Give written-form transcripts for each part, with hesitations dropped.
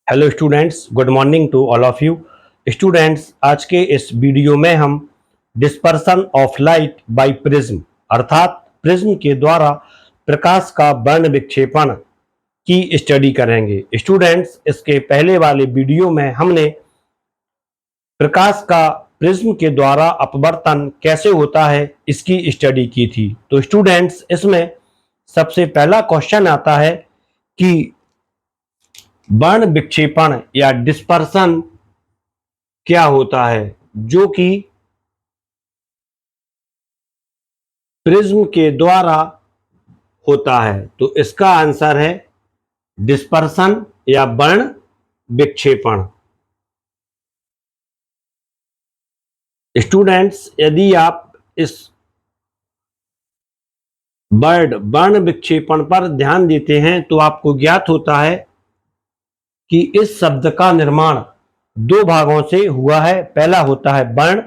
Hello students, good morning to all of you. Students, आज के इस वीडियो में हम dispersion of light by prism अर्थात प्रिज्म के द्वारा प्रकाश का वर्ण विक्षेपण की स्टडी करेंगे। स्टूडेंट्स, इसके पहले वाले वीडियो में हमने प्रकाश का प्रिज्म के द्वारा अपवर्तन कैसे होता है इसकी स्टडी की थी। तो स्टूडेंट्स, इसमें सबसे पहला क्वेश्चन आता है कि वर्ण विक्षेपण या डिस्पर्सन क्या होता है जो कि प्रिज्म के द्वारा होता है। तो इसका आंसर है डिस्पर्सन या वर्ण विक्षेपण। स्टूडेंट्स, यदि आप इस वर्ण विक्षेपण पर ध्यान देते हैं तो आपको ज्ञात होता है कि इस शब्द का निर्माण दो भागों से हुआ है। पहला होता है वर्ण,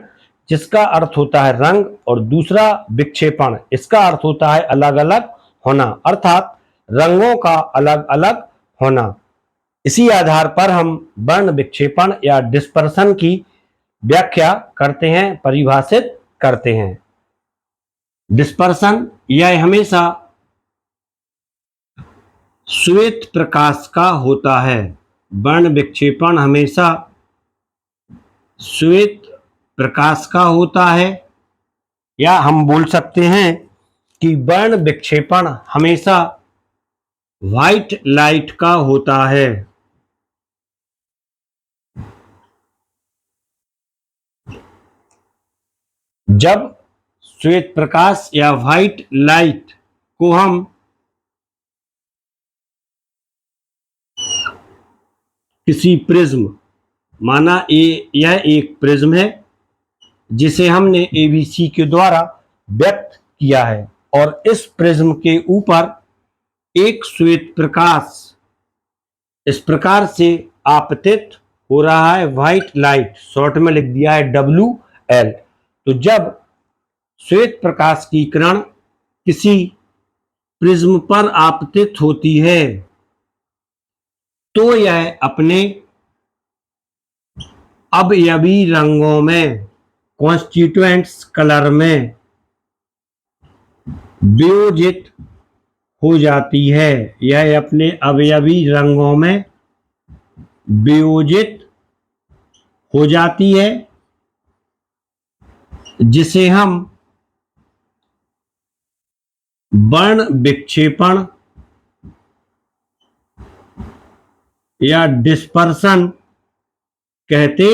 जिसका अर्थ होता है रंग, और दूसरा विक्षेपण, इसका अर्थ होता है अलग अलग होना, अर्थात रंगों का अलग अलग होना। इसी आधार पर हम वर्ण विक्षेपण या डिस्पर्सन की व्याख्या करते हैं, परिभाषित करते हैं। डिस्पर्सन यह हमेशा श्वेत प्रकाश का होता है। वर्ण विक्षेपण हमेशा श्वेत प्रकाश का होता है, या हम बोल सकते हैं कि वर्ण विक्षेपण हमेशा व्हाइट लाइट का होता है। जब श्वेत प्रकाश या व्हाइट लाइट को हम किसी प्रिज्म, माना यह एक प्रिज्म है जिसे हमने एबीसी के द्वारा व्यक्त किया है, और इस प्रिज्म के ऊपर एक श्वेत प्रकाश इस प्रकार से आपतित हो रहा है, व्हाइट लाइट, शॉर्ट में लिख दिया है WL। तो जब श्वेत प्रकाश की किरण किसी प्रिज्म पर आपतित होती है तो यह अपने अवयवी रंगों में, कॉन्स्टिट्यूएंट्स कलर में वियोजित हो जाती है। यह अपने अवयवी रंगों में वियोजित हो जाती है, जिसे हम वर्ण विक्षेपण या डिस्पर्सन कहते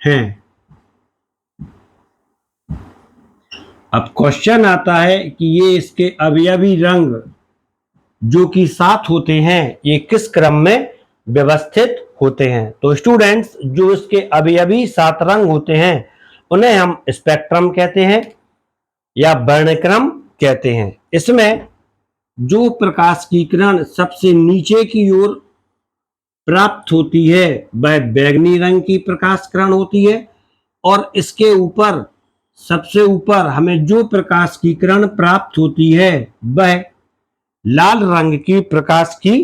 हैं। अब क्वेश्चन आता है कि ये इसके अवयवी रंग जो कि 7 होते हैं, ये किस क्रम में व्यवस्थित होते हैं। तो स्टूडेंट्स, जो इसके अवयवी 7 रंग होते हैं उन्हें हम स्पेक्ट्रम कहते हैं या वर्णक्रम कहते हैं। इसमें जो प्रकाश की किरण सबसे नीचे की ओर प्राप्त होती है वह बैंगनी रंग की प्रकाश किरण होती है, और इसके ऊपर सबसे ऊपर हमें जो प्रकाश की किरण प्राप्त होती है वह लाल रंग की प्रकाश की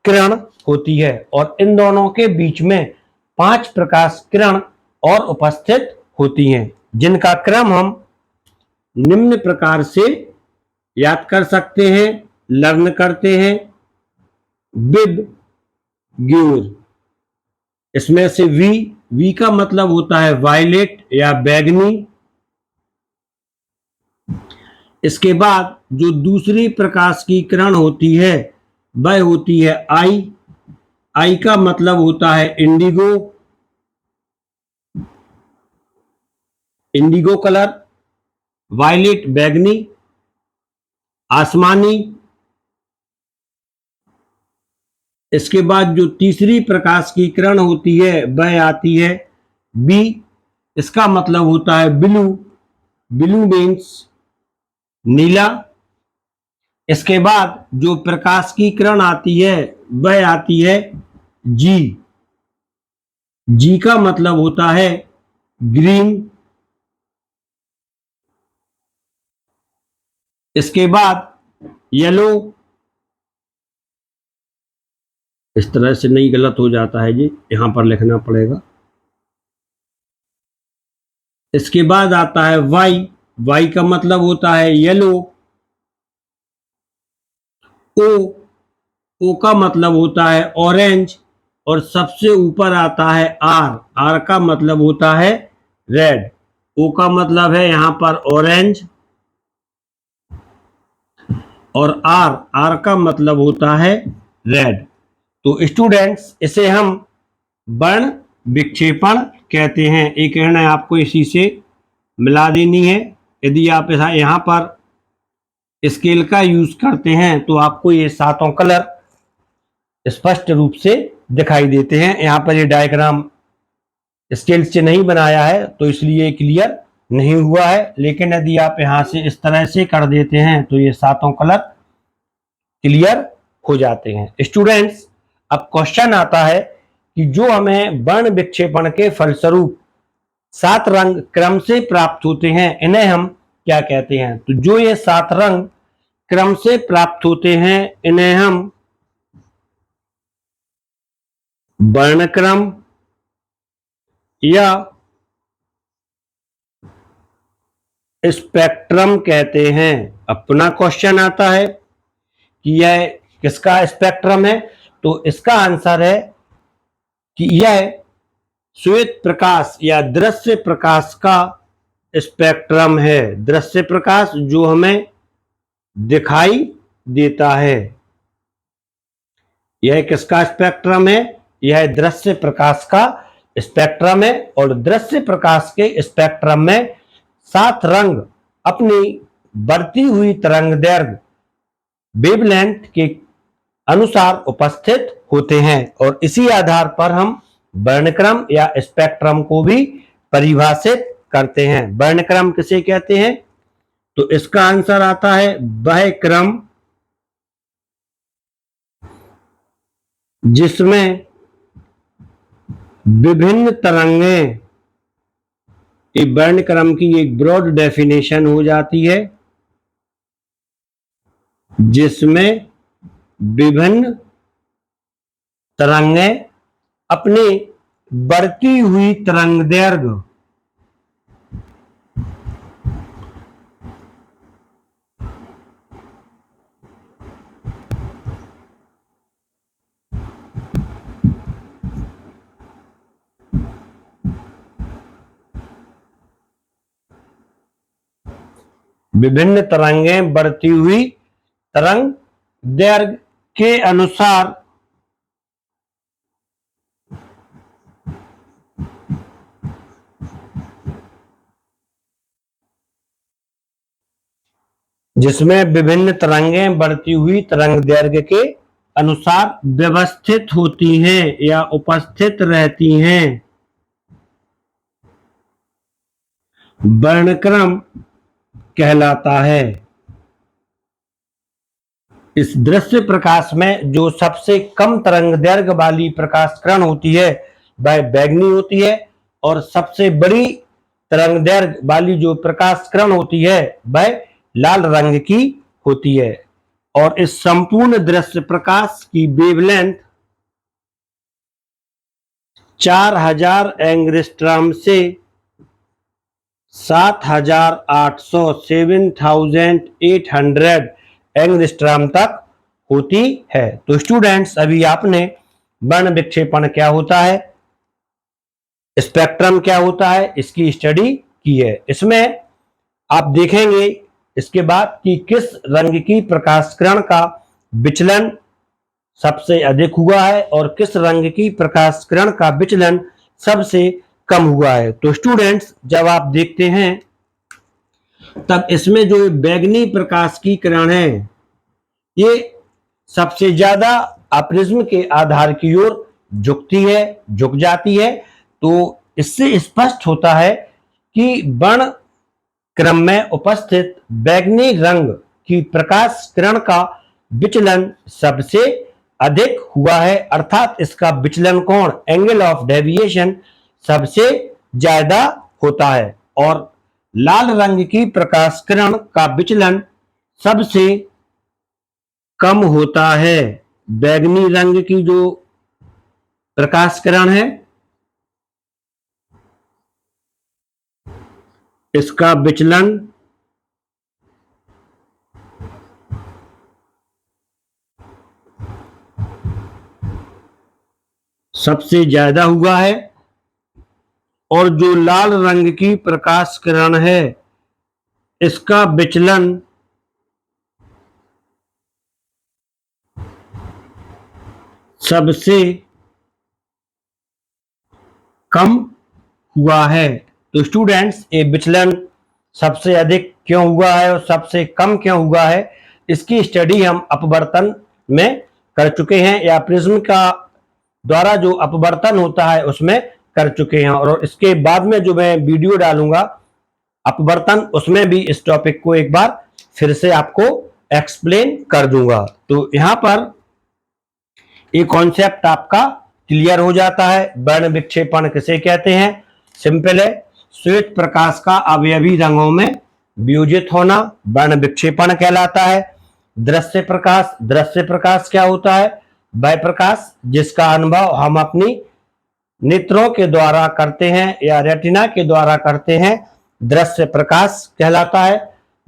किरण होती है। और इन दोनों के बीच में 5 प्रकाश किरण और उपस्थित होती हैं, जिनका क्रम हम निम्न प्रकार से याद कर सकते हैं, लर्न करते हैं। विब ग्यूर, इसमें से वी का मतलब होता है वायलेट या बैगनी। इसके बाद जो दूसरी प्रकाश की किरण होती है वह होती है आई का मतलब होता है इंडिगो कलर, वायलेट बैगनी, आसमानी। इसके बाद जो तीसरी प्रकाश की किरण होती है वह आती है बी, इसका मतलब होता है ब्लू मीन्स नीला। इसके बाद जो प्रकाश की किरण आती है वह आती है जी का मतलब होता है ग्रीन। इसके बाद येलो, इस तरह से नहीं, गलत हो जाता है जी, यहां पर लिखना पड़ेगा। इसके बाद आता है वाई। वाई का मतलब होता है येलो। ओ, ओ का मतलब होता है ऑरेंज। और सबसे ऊपर आता है आर। आर का मतलब होता है रेड। ओ का मतलब है यहां पर ऑरेंज, और आर, आर का मतलब होता है रेड। तो स्टूडेंट्स, इसे हम वर्ण विक्षेपण कहते हैं। एक किरण आपको इसी से मिला देनी है। यदि आप यहाँ पर स्केल का यूज करते हैं तो आपको ये सातों कलर स्पष्ट रूप से दिखाई देते हैं। यहाँ पर ये डायग्राम स्केल से नहीं बनाया है तो इसलिए क्लियर नहीं हुआ है, लेकिन यदि आप यहाँ से इस तरह से कर देते हैं तो ये सातों कलर क्लियर हो जाते हैं। स्टूडेंट्स, अब क्वेश्चन आता है कि जो हमें वर्ण विक्षेपण के फलस्वरूप 7 रंग क्रम से प्राप्त होते हैं, इन्हें हम क्या कहते हैं? तो जो ये 7 रंग क्रम से प्राप्त होते हैं, इन्हें हम वर्णक्रम या स्पेक्ट्रम कहते हैं। अपना क्वेश्चन आता है कि यह किसका स्पेक्ट्रम है? तो इसका आंसर है कि यह श्वेत प्रकाश या दृश्य प्रकाश का स्पेक्ट्रम है। दृश्य प्रकाश जो हमें दिखाई देता है, यह किसका स्पेक्ट्रम है? यह दृश्य प्रकाश का स्पेक्ट्रम है। और दृश्य प्रकाश के स्पेक्ट्रम में 7 रंग अपनी बढ़ती हुई तरंग दैर्घ्य वेवलेंथ के अनुसार उपस्थित होते हैं, और इसी आधार पर हम वर्णक्रम या स्पेक्ट्रम को भी परिभाषित करते हैं। वर्णक्रम किसे कहते हैं? तो इसका आंसर आता है वह क्रम जिसमें विभिन्न तरंगें, वर्णक्रम की एक ब्रॉड डेफिनेशन हो जाती है, जिसमें विभिन्न तरंगें अपनी बढ़ती हुई तरंग दैर्घ्य विभिन्न तरंगें बढ़ती हुई तरंग दैर्घ्य के अनुसार जिसमें विभिन्न तरंगें बढ़ती हुई तरंग दैर्घ्य के अनुसार व्यवस्थित होती हैं या उपस्थित रहती हैं, वर्णक्रम कहलाता है। इस दृश्य प्रकाश में जो सबसे कम तरंग दैर्घ्य वाली प्रकाश किरण होती है वह बैंगनी होती है, और सबसे बड़ी तरंग दैर्घ्य वाली जो प्रकाश किरण होती है वह लाल रंग की होती है। और इस संपूर्ण दृश्य प्रकाश की वेवलेंथ 4000 एंगस्ट्रॉम से 7800 एंगस्ट्रॉम तक होती है। तो स्टूडेंट्स, अभी आपने वर्ण विक्षेपण क्या होता है, स्पेक्ट्रम क्या होता है, इसकी स्टडी की है। इसमें आप देखेंगे इसके बाद कि किस रंग की प्रकाश किरण का विचलन सबसे अधिक हुआ है और किस रंग की प्रकाश किरण का विचलन सबसे कम हुआ है। तो स्टूडेंट्स, जब आप देखते हैं तब इसमें जो बैंगनी प्रकाश की किरण है ये सबसे ज्यादा अप्रिज्म के आधार की ओर झुकती है, झुक जाती है। तो इससे स्पष्ट होता है कि वर्ण क्रम में उपस्थित बैंगनी रंग की प्रकाश किरण का विचलन सबसे अधिक हुआ है, अर्थात इसका विचलन कोण, एंगल ऑफ डेविएशन, सबसे ज्यादा होता है। और लाल रंग की प्रकाश किरण का विचलन सबसे कम होता है। बैंगनी रंग की जो प्रकाश किरण है, इसका विचलन सबसे ज्यादा हुआ है, और जो लाल रंग की प्रकाश किरण है इसका विचलन सबसे कम हुआ है। तो स्टूडेंट्स, ये विचलन सबसे अधिक क्यों हुआ है और सबसे कम क्यों हुआ है, इसकी स्टडी हम अपवर्तन में कर चुके हैं, या प्रिज्म का द्वारा जो अपवर्तन होता है उसमें कर चुके हैं, और इसके बाद में जो मैं वीडियो डालूंगा अपवर्तन, उसमें भी इस टॉपिक को एक बार फिर से आपको एक्सप्लेन कर दूंगा। तो यहां पर ये कॉन्सेप्ट आपका क्लियर हो जाता है। वर्ण विक्षेपण किसे कहते हैं? सिंपल है, श्वेत प्रकाश का अवयवी रंगों में वियोजित होना वर्ण विक्षेपण कहलाता है। दृश्य प्रकाश, दृश्य प्रकाश क्या होता है? वह प्रकाश जिसका अनुभव हम अपनी नेत्रों के द्वारा करते हैं या रेटिना के द्वारा करते हैं, दृश्य प्रकाश कहलाता है।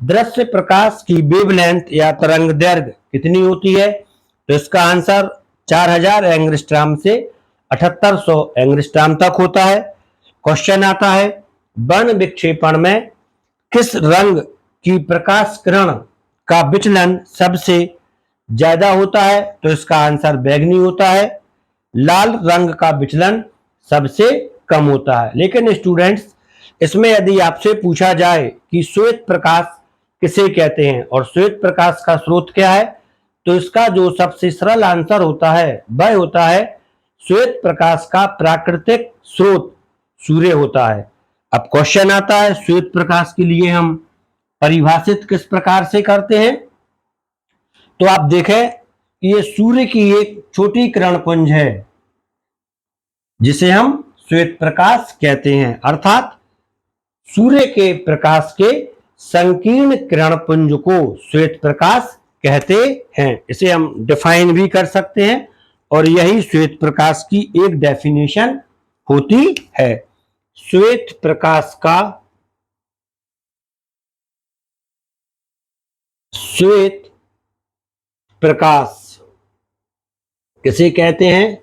दृश्य प्रकाश की वेवलेंथ या तरंग दैर्घ्य कितनी होती है? तो इसका आंसर 4000 एंगस्ट्रॉम से 7800 एंगस्ट्रॉम तक होता है। क्वेश्चन आता है, वर्ण विक्षेपण में किस रंग की प्रकाश किरण का विचलन सबसे ज्यादा होता है? तो इसका आंसर बैंगनी होता है। लाल रंग का विचलन सबसे कम होता है। लेकिन स्टूडेंट्स, इसमें यदि आपसे पूछा जाए कि श्वेत प्रकाश किसे कहते हैं और श्वेत प्रकाश का स्रोत क्या है, तो इसका जो सबसे सरल आंसर होता है वह होता है श्वेत प्रकाश का प्राकृतिक स्रोत सूर्य होता है। अब क्वेश्चन आता है, श्वेत प्रकाश के लिए हम परिभाषित किस प्रकार से करते हैं? तो आप देखें कि ये सूर्य की एक छोटी किरणपुंज है जिसे हम श्वेत प्रकाश कहते हैं, अर्थात सूर्य के प्रकाश के संकीर्ण किरणपुंज को श्वेत प्रकाश कहते हैं। इसे हम डिफाइन भी कर सकते हैं और यही श्वेत प्रकाश की एक डेफिनेशन होती है। श्वेत प्रकाश का श्वेत प्रकाश किसे कहते हैं?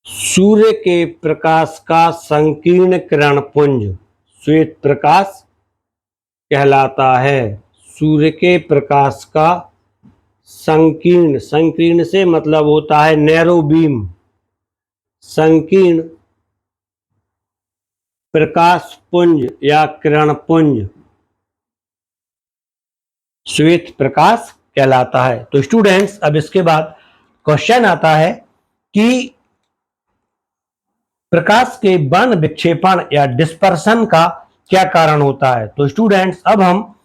सूर्य के प्रकाश का संकीर्ण किरणपुंज श्वेत प्रकाश कहलाता है। सूर्य के प्रकाश का संकीर्ण, संकीर्ण से मतलब होता है नैरो बीम, संकीर्ण प्रकाश पुंज या किरण पुंज श्वेत प्रकाश कहलाता है। तो स्टूडेंट्स, अब इसके बाद क्वेश्चन आता है कि प्रकाश के वर्ण विक्षेपण या डिस्पर्सन का क्या कारण होता है? तो स्टूडेंट्स, अब हम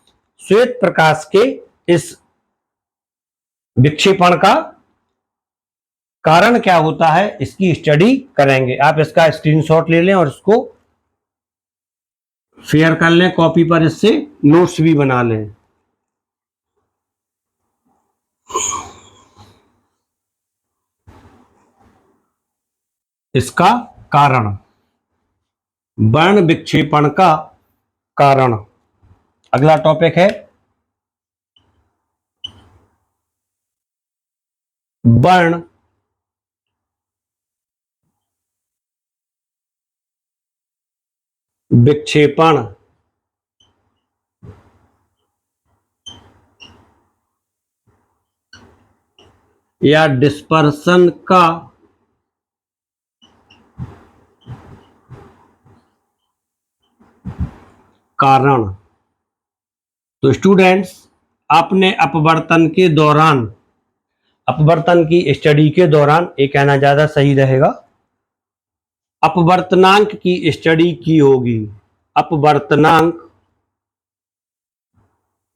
श्वेत प्रकाश के इस विक्षेपण का कारण क्या होता है इसकी स्टडी करेंगे। आप इसका स्क्रीनशॉट ले लें और इसको शेयर कर लें कॉपी पर, इससे नोट्स भी बना लें। इसका कारण, वर्ण विक्षेपण का कारण। अगला टॉपिक है वर्ण विक्षेपण या डिस्पर्सन का कारण। तो स्टूडेंट्स, आपने अपवर्तन के दौरान, अपवर्तन की स्टडी के दौरान, ये कहना ज्यादा सही रहेगा, अपवर्तनांक की स्टडी की होगी। अपवर्तनांक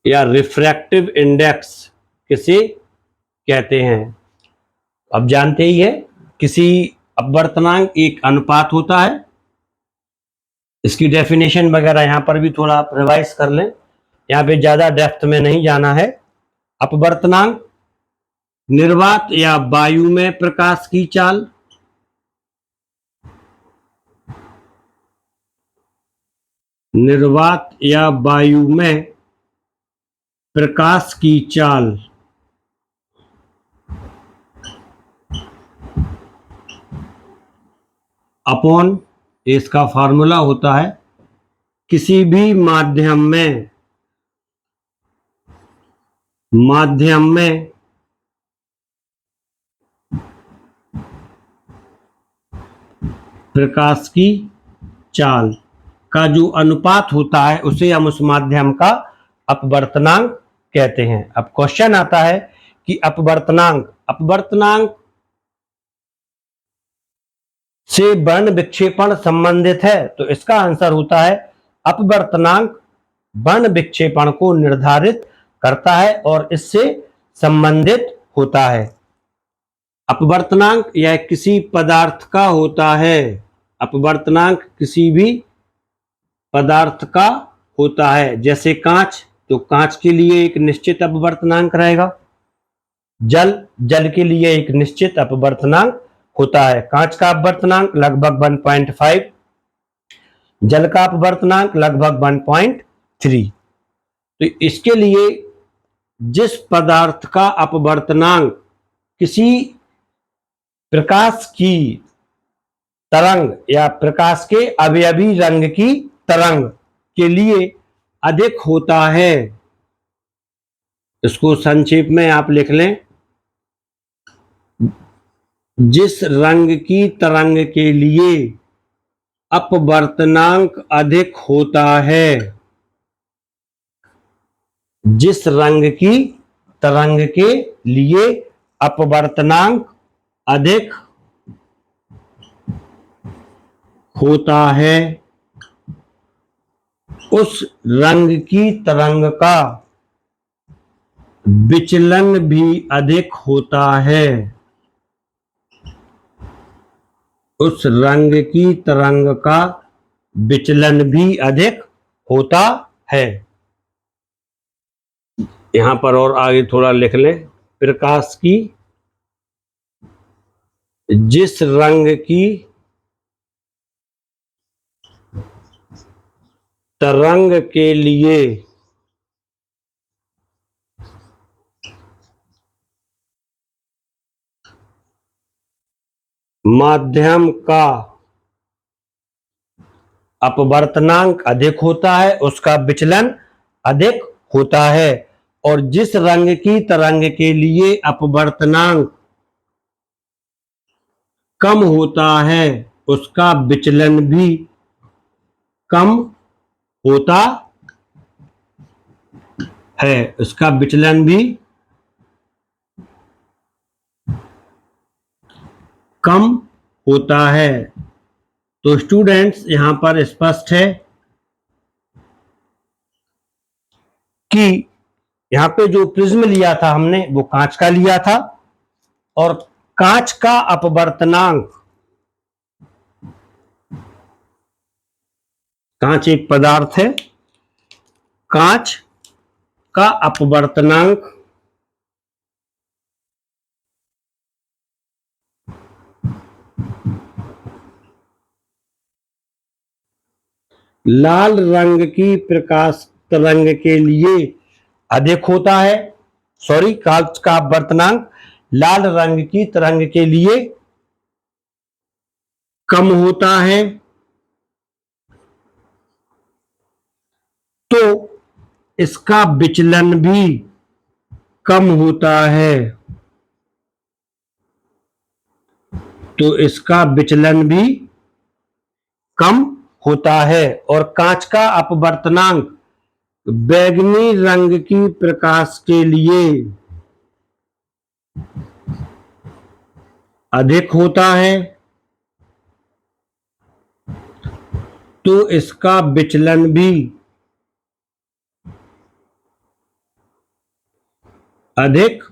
या रिफ्रैक्टिव इंडेक्स किसे कहते हैं? अब जानते ही है, किसी अपवर्तनांक एक अनुपात होता है। इसकी डेफिनेशन वगैरह यहां पर भी थोड़ा रिवाइज कर लें, यहां पे ज्यादा डेप्थ में नहीं जाना है। अपवर्तनांक निर्वात या वायु में प्रकाश की चाल, निर्वात या वायु में प्रकाश की चाल, अपॉन, इसका फार्मूला होता है किसी भी माध्यम में प्रकाश की चाल का जो अनुपात होता है उसे हम उस माध्यम का अपवर्तनांक कहते हैं। अब क्वेश्चन आता है कि अपवर्तनांक से वर्ण विक्षेपण संबंधित है, तो इसका आंसर होता है अपवर्तनांक वर्ण विक्षेपण को निर्धारित करता है और इससे संबंधित होता है। अपवर्तनांक यह किसी पदार्थ का होता है, अपवर्तनांक किसी भी पदार्थ का होता है, जैसे कांच, तो कांच के लिए एक निश्चित अपवर्तनांक रहेगा, जल के लिए एक निश्चित अपवर्तनांक होता है। कांच का अपवर्तनांक लगभग 1.5, जल का अपवर्तनांक लगभग 1.3। तो इसके लिए जिस पदार्थ का अपवर्तनांक किसी प्रकाश की तरंग या प्रकाश के अवयवी रंग की तरंग के लिए अधिक होता है, इसको संक्षेप में आप लिख लें, जिस रंग की तरंग के लिए अपवर्तनांक अधिक होता है, जिस रंग की तरंग के लिए अपवर्तनांक अधिक होता है, उस रंग की तरंग का विचलन भी अधिक होता है, उस रंग की तरंग का विचलन भी अधिक होता है। यहां पर और आगे थोड़ा लिख लें, प्रकाश की जिस रंग की तरंग के लिए माध्यम का अपवर्तनांक अधिक होता है, उसका विचलन अधिक होता है, और जिस रंग की तरंग के लिए अपवर्तनांक कम होता है उसका विचलन भी कम होता है, उसका विचलन भी कम होता है। तो स्टूडेंट्स यहां पर स्पष्ट है कि यहां पे जो प्रिज्म लिया था हमने वो कांच का लिया था, और कांच का अपवर्तनांक, कांच एक पदार्थ है, कांच का अपवर्तनांक लाल रंग की प्रकाश तरंग के लिए अधिक होता है, सॉरी, कांच का अपवर्तनांक लाल रंग की तरंग के लिए कम होता है, तो इसका विचलन भी कम होता है, तो इसका विचलन भी कम होता है। और कांच का अपवर्तनांक बैंगनी रंग की प्रकाश के लिए अधिक होता है, तो इसका विचलन भी अधिक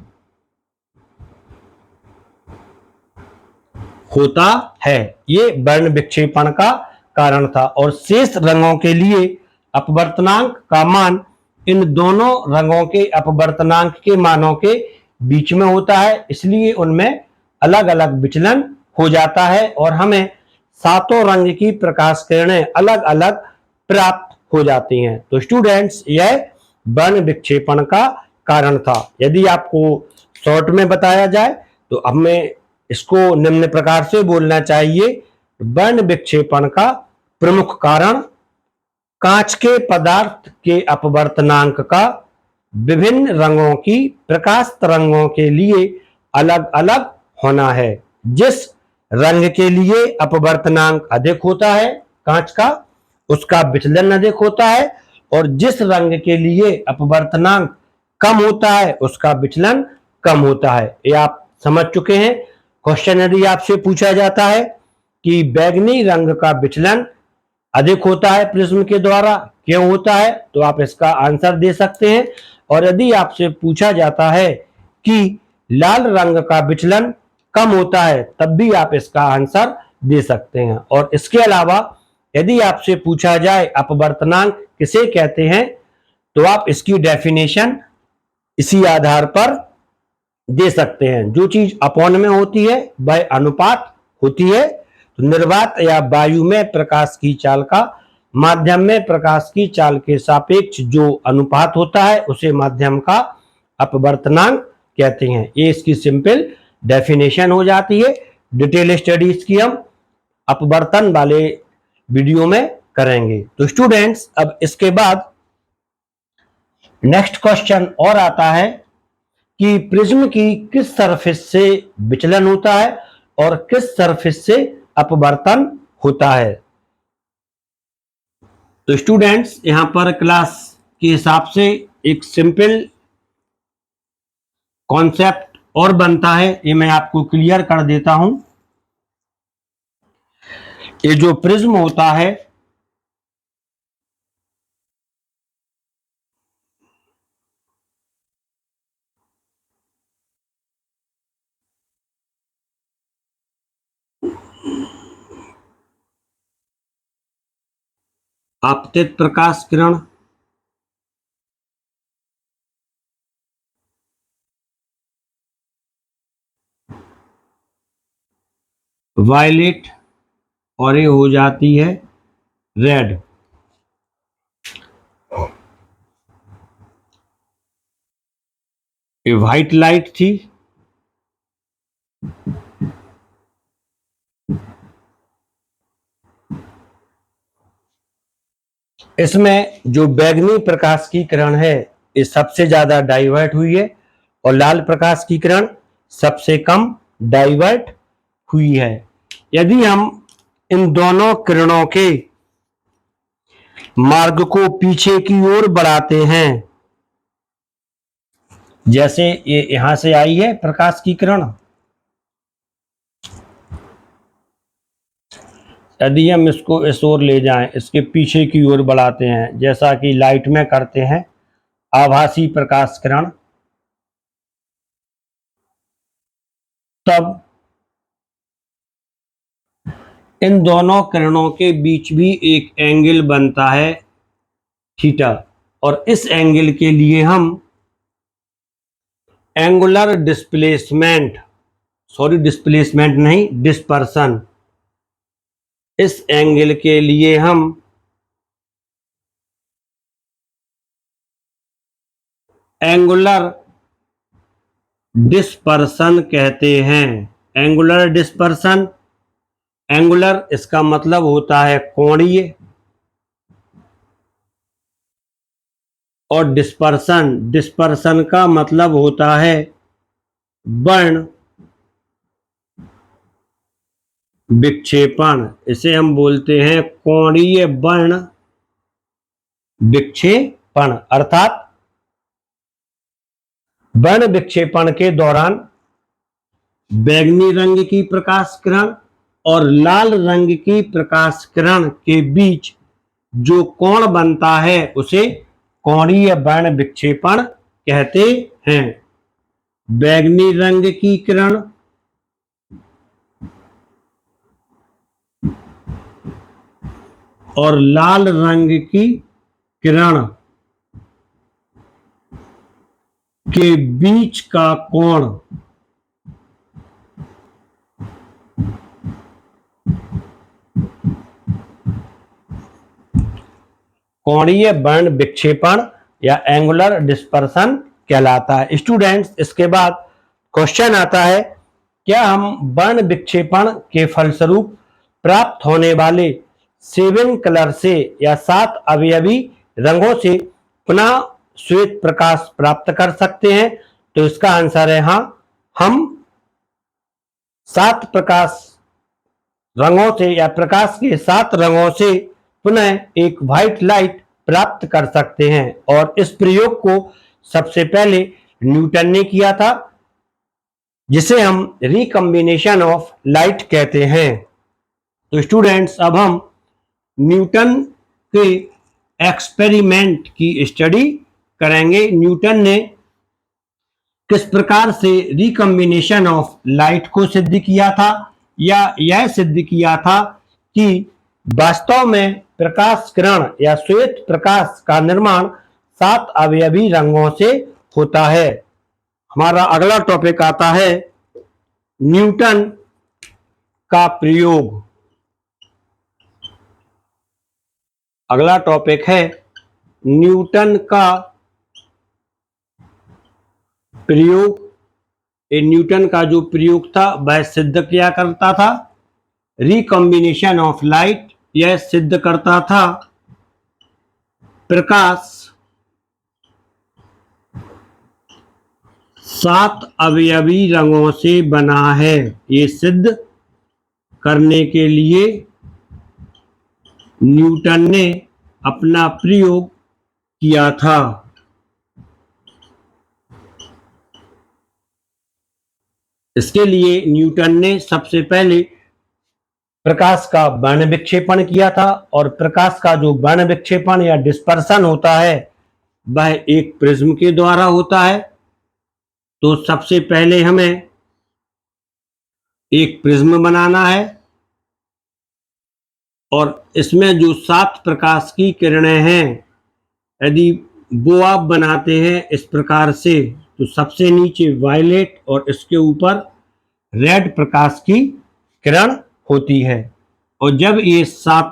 होता है। ये वर्ण विक्षेपण का कारण था, और शेष रंगों के लिए अपवर्तनांक का मान इन दोनों रंगों के अपवर्तनांक के मानों के बीच में होता है, इसलिए उनमें अलग अलग विचलन हो जाता है और हमें सातों रंग की प्रकाश किरणें अलग अलग प्राप्त हो जाती हैं। तो स्टूडेंट्स, यह वर्ण विक्षेपण का कारण था। यदि आपको शॉर्ट में बताया जाए तो हमें इसको निम्न प्रकार से बोलना चाहिए। वर्ण विक्षेपण का प्रमुख कारण कांच के पदार्थ के अपवर्तनांक का विभिन्न रंगों की प्रकाश तरंगों के लिए अलग अलग होना है। जिस रंग के लिए अपवर्तनांक अधिक होता है कांच का, उसका विचलन अधिक होता है, और जिस रंग के लिए अपवर्तनांक कम होता है उसका विचलन कम होता है। ये आप समझ चुके हैं। क्वेश्चन यदि आपसे पूछा जाता है कि बैगनी रंग का विचलन अधिक होता है प्रिज्म के द्वारा, क्यों होता है, तो आप इसका आंसर दे सकते हैं। और यदि आपसे पूछा जाता है कि लाल रंग का विचलन कम होता है, तब भी आप इसका आंसर दे सकते हैं। और इसके अलावा यदि आपसे पूछा जाए अपवर्तनांक किसे कहते हैं, तो आप इसकी डेफिनेशन इसी आधार पर दे सकते हैं। जो चीज अपॉन में होती है वह अनुपात होती है। तो निर्वात या वायु में प्रकाश की चाल का माध्यम में प्रकाश की चाल के सापेक्ष जो अनुपात होता है उसे माध्यम का अपवर्तनांक कहते हैं। ये इसकी सिंपल डेफिनेशन हो जाती है। डिटेल स्टडी इसकी हम अपवर्तन वाले वीडियो में करेंगे। तो स्टूडेंट्स, अब इसके बाद नेक्स्ट क्वेश्चन और आता है कि प्रिज्म की किस सरफेस से विचलन होता है और किस सरफेस से अपवर्तन होता है। तो स्टूडेंट्स, यहां पर क्लास के हिसाब से एक सिंपल कॉन्सेप्ट और बनता है, ये मैं आपको क्लियर कर देता हूं। ये जो प्रिज्म होता है, आपतित प्रकाश किरण, वायलेट, और ये हो जाती है रेड। ये व्हाइट लाइट थी, इसमें जो बैगनी प्रकाश की किरण है ये सबसे ज्यादा डाइवर्ट हुई है और लाल प्रकाश की किरण सबसे कम डाइवर्ट हुई है। यदि हम इन दोनों किरणों के मार्ग को पीछे की ओर बढ़ाते हैं, जैसे ये यहां से आई है प्रकाश की किरण, यदि हम इसको इस ओर ले जाएं, इसके पीछे की ओर बढ़ाते हैं, जैसा कि लाइट में करते हैं, आभासी प्रकाश किरण, तब इन दोनों किरणों के बीच भी एक एंगल बनता है थीटा, और इस एंगल के लिए हम एंगुलर डिस्प्लेसमेंट, सॉरी डिस्प्लेसमेंट नहीं, डिस्पर्सन, इस एंगल के लिए हम एंगुलर डिस्पर्सन कहते हैं। एंगुलर डिस्पर्सन, एंगुलर इसका मतलब होता है कोणीय, और डिस्पर्सन, डिस्पर्सन का मतलब होता है वर्ण विक्षेपण। इसे हम बोलते हैं कोणीय वर्ण विक्षेपण। अर्थात वर्ण विक्षेपण के दौरान बैंगनी रंग की प्रकाश किरण और लाल रंग की प्रकाश किरण के बीच जो कोण बनता है उसे कोणीय वर्ण विक्षेपण कहते हैं। बैंगनी रंग की किरण और लाल रंग की किरण के बीच का कोण कोणीय वर्ण विक्षेपण या एंगुलर डिस्पर्सन कहलाता है। स्टूडेंट्स, इसके बाद क्वेश्चन आता है, क्या हम वर्ण विक्षेपण के फलस्वरूप प्राप्त होने वाले 7 कलर से या 7 अवयवी रंगों से पुनः श्वेत प्रकाश प्राप्त कर सकते हैं? तो इसका आंसर है हाँ। हम 7 प्रकाश रंगों से या प्रकाश के 7 रंगों से पुनः एक व्हाइट लाइट प्राप्त कर सकते हैं। और इस प्रयोग को सबसे पहले न्यूटन ने किया था, जिसे हम रिकॉम्बिनेशन ऑफ लाइट कहते हैं। तो स्टूडेंट्स, अब हम न्यूटन के एक्सपेरिमेंट की स्टडी करेंगे। न्यूटन ने किस प्रकार से रिकॉम्बिनेशन ऑफ लाइट को सिद्ध किया था, या यह सिद्ध किया था कि वास्तव में प्रकाश किरण या श्वेत प्रकाश का निर्माण 7 अवयवी रंगों से होता है। हमारा अगला टॉपिक आता है न्यूटन का प्रयोग। अगला टॉपिक है न्यूटन का प्रयोग। न्यूटन का जो प्रयोग था वह सिद्ध किया करता था रिकॉम्बिनेशन ऑफ लाइट। यह सिद्ध करता था प्रकाश 7 अवयवी रंगों से बना है। ये सिद्ध करने के लिए न्यूटन ने अपना प्रयोग किया था। इसके लिए न्यूटन ने सबसे पहले प्रकाश का वर्ण विक्षेपण किया था, और प्रकाश का जो वर्ण विक्षेपण या डिस्पर्सन होता है वह एक प्रिज्म के द्वारा होता है। तो सबसे पहले हमें एक प्रिज्म बनाना है, और इसमें जो 7 प्रकाश की किरणें हैं, यदि वो आप बनाते हैं इस प्रकार से, तो सबसे नीचे वायलेट और इसके ऊपर रेड प्रकाश की किरण होती है। और जब ये 7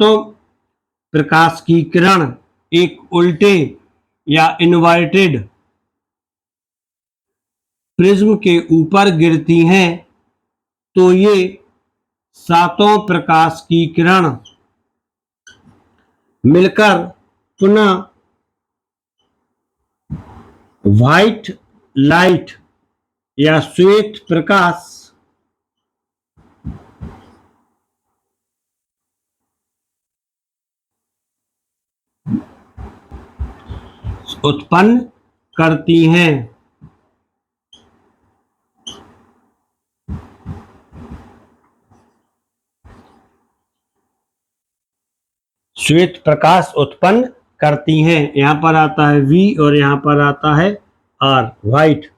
प्रकाश की किरण एक उल्टे या इन्वर्टेड प्रिज्म के ऊपर गिरती हैं, तो ये 7 प्रकाश की किरण मिलकर पुनः व्हाइट लाइट या श्वेत प्रकाश उत्पन्न करती हैं। श्वेत प्रकाश उत्पन्न करती हैं। यहां पर आता है V और यहां पर आता है R, व्हाइट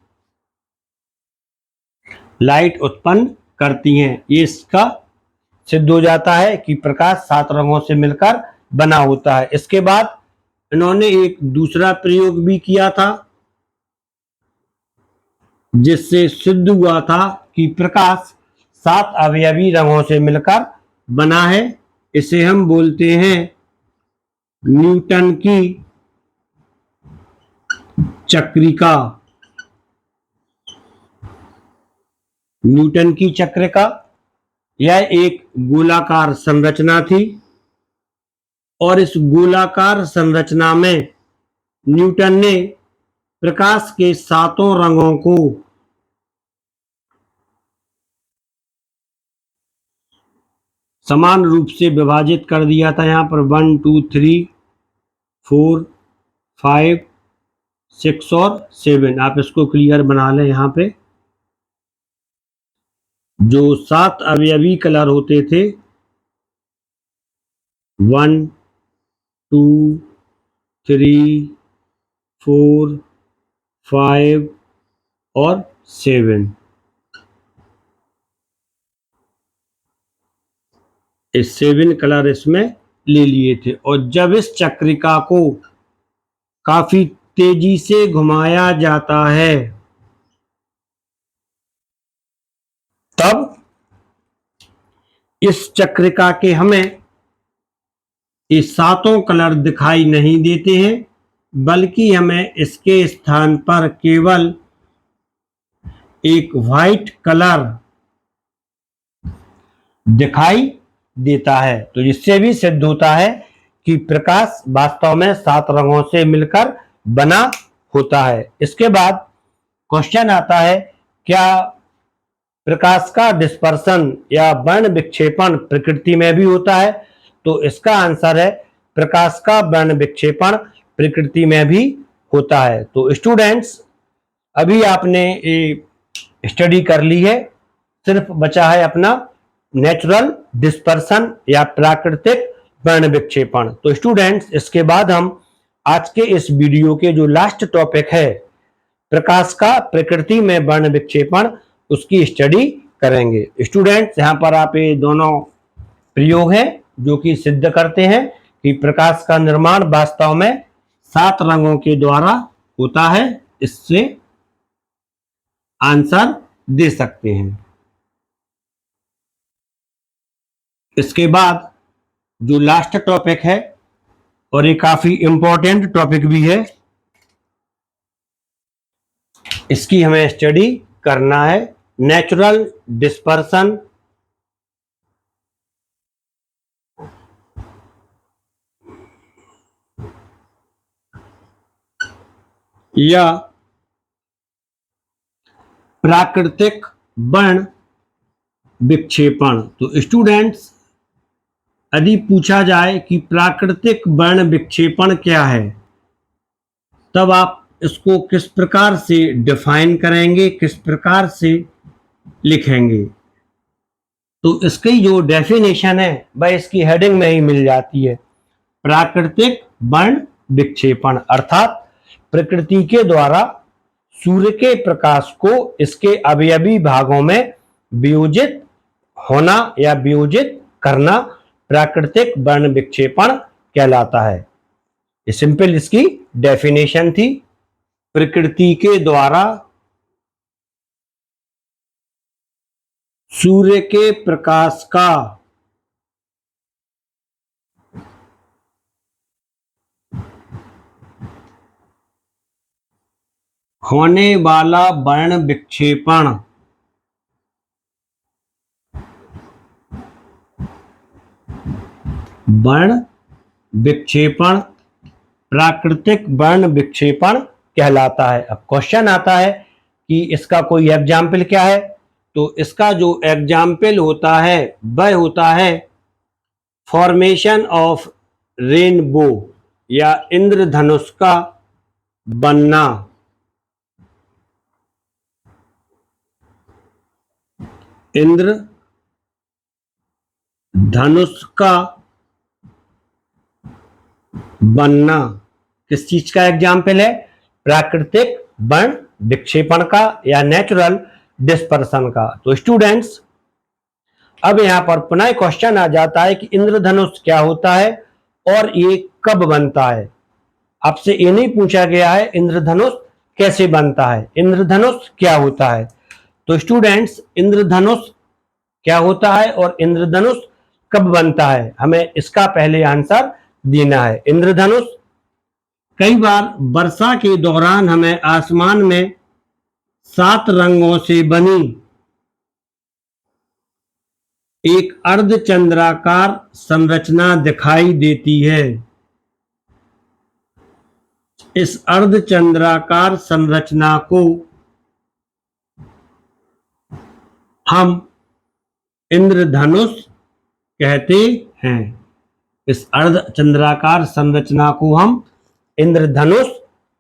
लाइट उत्पन्न करती हैं। ये इसका सिद्ध हो जाता है कि प्रकाश 7 रंगों से मिलकर बना होता है। इसके बाद इन्होंने एक दूसरा प्रयोग भी किया था, जिससे सिद्ध हुआ था कि प्रकाश 7 अवयवी रंगों से मिलकर बना है। इसे हम बोलते हैं न्यूटन की चक्रिका। न्यूटन की चक्रिका यह एक गोलाकार संरचना थी, और इस गोलाकार संरचना में न्यूटन ने प्रकाश के 7 रंगों को समान रूप से विभाजित कर दिया था। यहाँ पर 1 2 3 4 5 6 और 7। आप इसको क्लियर बना लें। यहाँ पे जो 7 अवयवी कलर होते थे, 1 2 3 4 5 और 7, इस 7 कलर इसमें ले लिए थे। और जब इस चक्रिका को काफी तेजी से घुमाया जाता है तब इस चक्रिका के हमें ये सातों कलर दिखाई नहीं देते हैं, बल्कि हमें इसके स्थान पर केवल एक व्हाइट कलर दिखाई देता है। तो जिससे भी सिद्ध होता है कि प्रकाश वास्तव में 7 रंगों से मिलकर बना होता है। इसके बाद क्वेश्चन आता है, क्या प्रकाश का डिस्पर्सन या वर्ण विक्षेपण प्रकृति में भी होता है? तो इसका आंसर है, प्रकाश का वर्ण विक्षेपण प्रकृति में भी होता है। तो स्टूडेंट्स, अभी आपने स्टडी कर ली है, सिर्फ बचा है अपना नेचुरल डिस्पर्सन या प्राकृतिक वर्ण विक्षेपण। तो स्टूडेंट्स, इसके बाद हम आज के इस वीडियो के जो लास्ट टॉपिक है, प्रकाश का प्रकृति में वर्ण विक्षेपण, उसकी स्टडी करेंगे। स्टूडेंट्स, यहाँ पर आप ये दोनों प्रयोग हैं जो कि सिद्ध करते हैं कि प्रकाश का निर्माण वास्तव में 7 रंगों के द्वारा होता है। इससे आंसर दे सकते हैं। इसके बाद जो लास्ट टॉपिक है, और ये काफी इंपॉर्टेंट टॉपिक भी है, इसकी हमें स्टडी करना है, नेचुरल डिस्पर्सन या प्राकृतिक वर्ण विक्षेपण। तो स्टूडेंट्स, यदि पूछा जाए कि प्राकृतिक वर्ण विक्षेपण क्या है, तब आप इसको किस प्रकार से डिफाइन करेंगे, किस प्रकार से लिखेंगे? तो इसकी जो डेफिनेशन है वह इसकी हेडिंग में ही मिल जाती है। प्राकृतिक वर्ण विक्षेपण अर्थात प्रकृति के द्वारा सूर्य के प्रकाश को इसके अवयवी भागों में वियोजित होना या वियोजित करना प्राकृतिक वर्ण विक्षेपण कहलाता है। ये सिंपल इसकी डेफिनेशन थी। प्रकृति के द्वारा सूर्य के प्रकाश का होने वाला वर्ण विक्षेपण प्राकृतिक वर्ण विक्षेपण कहलाता है। अब क्वेश्चन आता है कि इसका कोई एग्जाम्पल क्या है? तो इसका जो एग्जाम्पल होता है वह होता है फॉर्मेशन ऑफ रेनबो या इंद्रधनुष का बनना। इंद्रधनुष का बनना किस चीज का एग्जाम्पल है? प्राकृतिक वर्ण विक्षेपण का या नेचुरल डिस्पर्सन का। तो स्टूडेंट्स, अब यहां पर पुनः क्वेश्चन आ जाता है कि इंद्रधनुष क्या होता है और ये कब बनता है। आपसे ये नहीं पूछा गया है इंद्रधनुष कैसे बनता है, इंद्रधनुष क्या होता है। तो स्टूडेंट्स, इंद्रधनुष क्या होता है और इंद्रधनुष कब बनता है, हमें इसका पहले आंसर देना है। इंद्रधनुष कई बार वर्षा के दौरान हमें आसमान में 7 रंगों से बनी एक अर्धचंद्राकार संरचना दिखाई देती है। इस अर्धचंद्राकार संरचना को हम इंद्रधनुष कहते हैं। इस अर्धचंद्राकार संरचना को हम इंद्रधनुष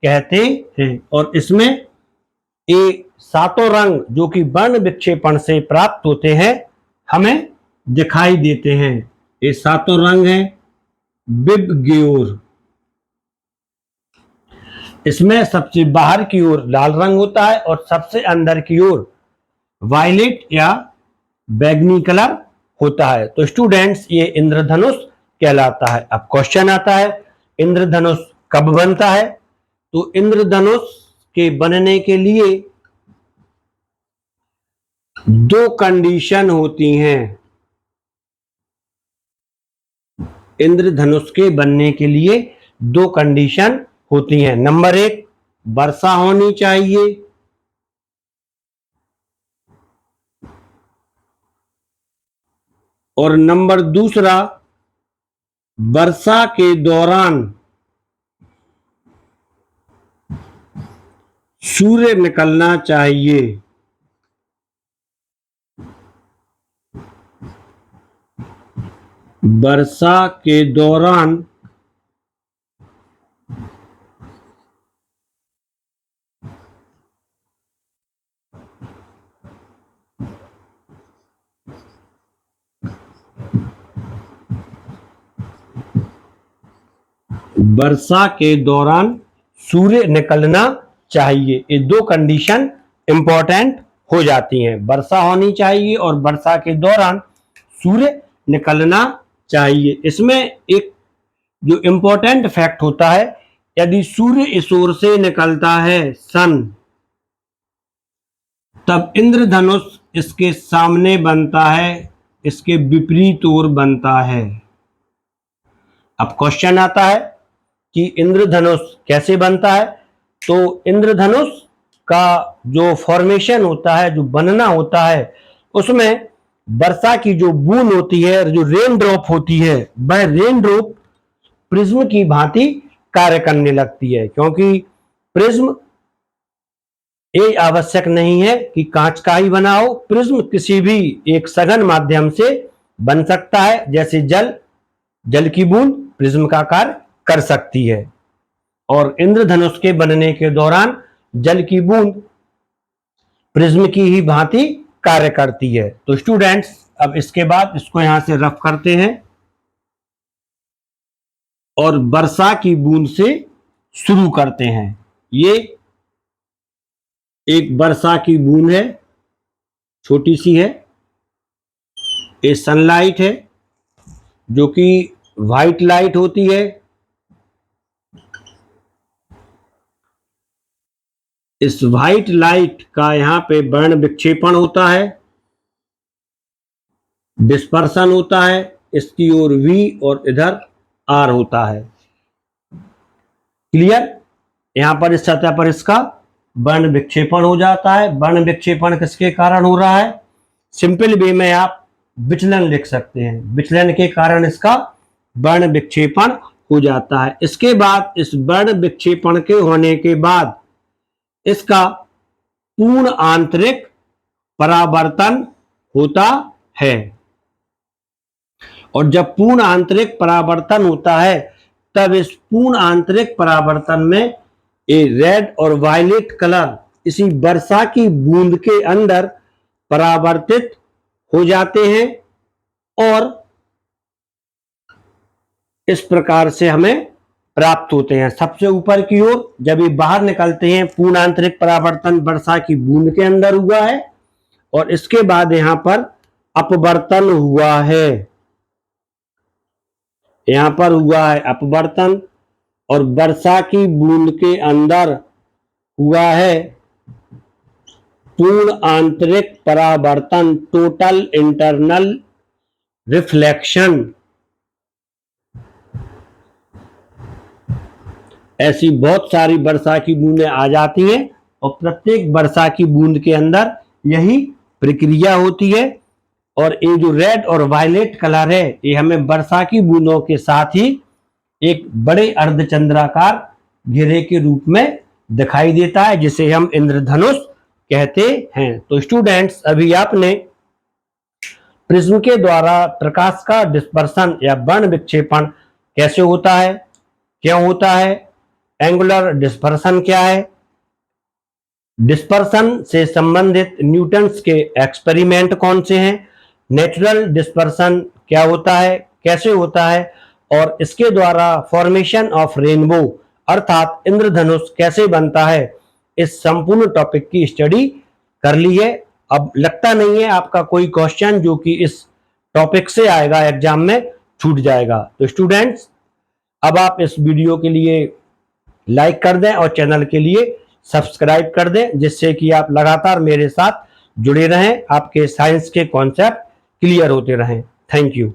कहते हैं और इसमें ये 7 रंग जो कि वर्ण विक्षेपण से प्राप्त होते हैं हमें दिखाई देते हैं। ये 7 रंग हैं विबग्योर। इसमें सबसे बाहर की ओर लाल रंग होता है और सबसे अंदर की ओर वायलेट या बैगनी कलर होता है। तो स्टूडेंट्स, ये इंद्रधनुष कहलाता है। अब क्वेश्चन आता है इंद्रधनुष कब बनता है? तो इंद्रधनुष के बनने के लिए दो कंडीशन होती हैं। इंद्रधनुष के बनने के लिए दो कंडीशन होती हैं। नंबर 1, वर्षा होनी चाहिए, और नंबर दूसरा, वर्षा के दौरान सूर्य निकलना चाहिए। वर्षा के दौरान वर्षा के दौरान सूर्य निकलना चाहिए। ये दो कंडीशन इंपॉर्टेंट हो जाती हैं। वर्षा होनी चाहिए और वर्षा के दौरान सूर्य निकलना चाहिए। इसमें एक जो इंपॉर्टेंट फैक्ट होता है, यदि सूर्य इस ओर से निकलता है सन, तब इंद्रधनुष इसके सामने बनता है, इसके विपरीत ओर बनता है। अब क्वेश्चन आता है कि इंद्रधनुष कैसे बनता है। तो इंद्रधनुष का जो फॉर्मेशन होता है, जो बनना होता है, उसमें वर्षा की जो बूंद होती है, जो रेन ड्रॉप होती है, वह रेन ड्रॉप प्रिज्म की भांति कार्य करने लगती है। क्योंकि प्रिज्म ये आवश्यक नहीं है कि कांच का ही बना हो, प्रिज्म किसी भी एक सघन माध्यम से बन सकता है। जैसे जल की बूंद प्रिज्म का कार्य कर सकती है, और इंद्रधनुष के बनने के दौरान जल की बूंद प्रिज्म की ही भांति कार्य करती है। तो स्टूडेंट्स, अब इसके बाद इसको यहां से रफ करते हैं और वर्षा की बूंद से शुरू करते हैं। ये एक वर्षा की बूंद है, छोटी सी है। ये सनलाइट है, जो कि व्हाइट लाइट होती है। इस व्हाइट लाइट का यहाँ पे वर्ण विक्षेपण होता है, डिस्पर्सन होता है। इसकी ओर V और इधर R होता है। क्लियर? यहां पर इस सतह पर इसका वर्ण विक्षेपण हो जाता है। वर्ण विक्षेपण किसके कारण हो रहा है? सिंपल वे में आप विचलन लिख सकते हैं। विचलन के कारण इसका वर्ण विक्षेपण हो जाता है। इसके बाद इस वर्ण विक्षेपण के होने के बाद इसका पूर्ण आंतरिक परावर्तन होता है, और जब पूर्ण आंतरिक परावर्तन होता है, तब इस पूर्ण आंतरिक परावर्तन में ये रेड और वायलेट कलर इसी वर्षा की बूंद के अंदर परावर्तित हो जाते हैं, और इस प्रकार से हमें प्राप्त होते हैं। सबसे ऊपर की ओर जब ये बाहर निकलते हैं, पूर्ण आंतरिक परावर्तन वर्षा की बूंद के अंदर हुआ है, और इसके बाद यहां पर अपवर्तन हुआ है। यहां पर हुआ है अपवर्तन, और वर्षा की बूंद के अंदर हुआ है पूर्ण आंतरिक परावर्तन, टोटल इंटरनल रिफ्लेक्शन। ऐसी बहुत सारी वर्षा की बूंदें आ जाती हैं, और प्रत्येक वर्षा की बूंद के अंदर यही प्रक्रिया होती है। और ये जो रेड और वायलेट कलर है, ये हमें वर्षा की बूंदों के साथ ही एक बड़े अर्धचंद्राकार घेरे के रूप में दिखाई देता है, जिसे हम इंद्रधनुष कहते हैं। तो स्टूडेंट्स, अभी आपने प्रिज्म के द्वारा प्रकाश का डिस्पर्सन या वर्ण विक्षेपण कैसे होता है, क्यों होता है, एंगुलर डिस्पर्सन क्या है, डिस्पर्सन से संबंधित न्यूटन्स के एक्सपेरिमेंट कौन से हैं, नेचुरल डिस्पर्सन क्या होता है, कैसे होता है, और इसके द्वारा फॉर्मेशन ऑफ रेनबो अर्थात इंद्रधनुष कैसे बनता है, इस संपूर्ण टॉपिक की स्टडी कर ली है। अब लगता नहीं है आपका कोई क्वेश्चन जो कि इस टॉपिक से आएगा एग्जाम में छूट जाएगा। तो स्टूडेंट्स, अब आप इस वीडियो के लिए लाइक कर दें और चैनल के लिए सब्सक्राइब कर दें, जिससे कि आप लगातार मेरे साथ जुड़े रहें, आपके साइंस के कॉन्सेप्ट क्लियर होते रहें। Thank you.